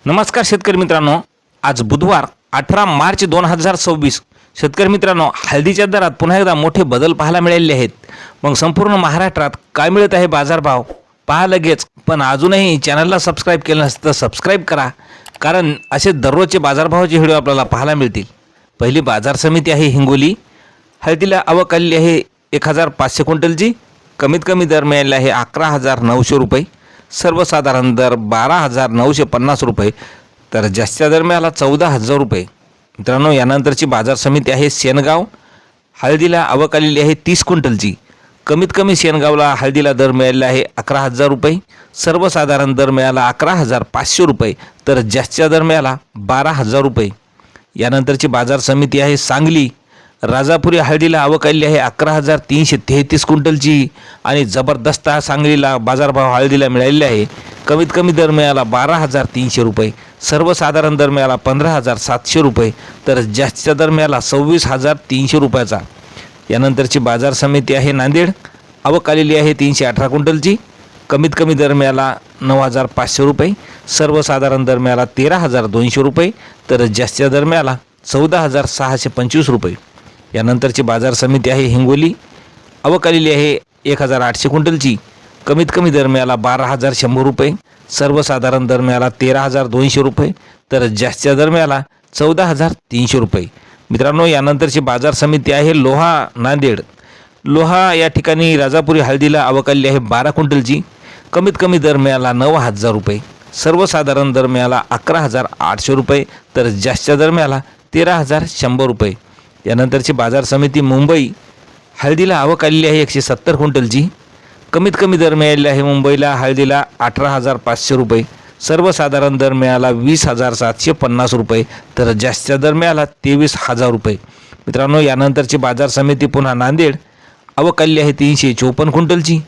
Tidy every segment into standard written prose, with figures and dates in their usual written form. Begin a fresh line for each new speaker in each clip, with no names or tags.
नमस्कार शेतकरी मित्रांनो, आज बुधवार 18 मार्च 2026. शेतकरी मित्रांनो, हळदीच्या दरात पुन्हा एकदा मोठे बदल पाहायला मिळाले आहेत. मग संपूर्ण महाराष्ट्रात काय मिळत आहे बाजारभाव पहा लगेच. पण अजूनही चॅनलला सबस्क्राईब केलं नसेल तर सबस्क्राईब करा, कारण असे दररोजचे बाजारभावाचे व्हिडिओ आपल्याला पाहायला मिळतील. पहिली बाजार समिती आहे हिंगोली. हळदीला आवक आलेली आहे 1500 क्विंटलची. कमीत कमी दर मिळालेला आहे 11,900 रुपये. सर्वसाधारण दर 12,950 रुपये, तर जास्तीचा दर मिळाला 14,000 रुपये. मित्रांनो, यानंतरची बाजार समिती आहे शेनगाव. हळदीला आवक आलेली आहे 30 क्विंटलची. कमीत कमी शेनगावला हळदीला दर मिळालेला आहे 11,000 रुपये. सर्वसाधारण दर मिळाला 11,500 रुपये, तर जास्तीचा दर मिळाला 12,000 रुपये. यानंतरची बाजार समिती आहे सांगली. राजापुरी हळदीला आवक आलेली आहे 11,333 क्विंटलची आणि जबरदस्त सांगलीला बाजारभाव हळदीला मिळालेला आहे. कमीत कमी दर मिळाला 12,300 रुपये. सर्वसाधारण दर मिळाला 15,700 रुपये, तर जास्तीचा दर मिळाला 26,300 रुपयाचा. यानंतरची बाजार समिती आहे नांदेड. आवक आलेली आहे 318 क्विंटलची. कमीत कमी दर मिळाला 9,500 रुपये. सर्वसाधारण दर मिळाला 13,200 रुपये, तर जास्तीचा दर मिळाला 14,625 रुपये. यानंतरची बाजार समिती आहे हिंगोली. आवक आलेली आहे 1,800 क्विंटलची. कमीत कमी दर मिळाला 12,100 रुपये. सर्वसाधारण दर मिळाला 13,200 रुपये, तर जास्तीचा दर मिळाला 14,300 रुपये. मित्रांनो, यानंतरची बाजार समिती आहे लोहा नांदेड. लोहा या ठिकाणी राजापुरी हळदीला आवक आलेली आहे 12 क्विंटलची. कमीत कमी दर मिळाला 9,000 रुपये. सर्वसाधारण दर मिळाला 11,800 रुपये, तर जास्तीचा दर मिळाला 13,100 रुपये. यानंतरची बाजार समिती मुंबई. हळदीला आवक आलेली आहे 170 क्विंटलची. कमीत कमी दर मिळालेला आहे मुंबईला हळदीला 18,500 रुपये. सर्वसाधारण दर मिळाला 20,750 रुपये, तर जास्तीचा दर मिळाला 23,000 रुपये. मित्रांनो, यानंतरची बाजार समिती पुन्हा नांदेड. आवक आलेली आहे 354 क्विंटलची.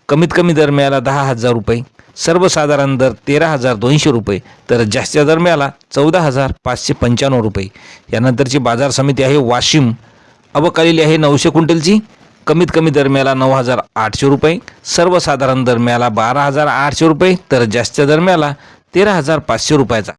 कमीत कमी दर मिळाला 10,000 रुपये. सर्वसाधारण दर 13,200 रुपये, तर जास्तीचा दर मिळाला 14,595 रुपये. यानंतरची बाजार समिती आहे वाशिम. आवक आलेली आहे 900 क्विंटलची. कमीत कमी दर मिळाला 9,800 रुपये. सर्वसाधारण दर मिळाला 12,800 रुपये, तर जास्तीचा दर मिळाला 13,500 रुपयाचा.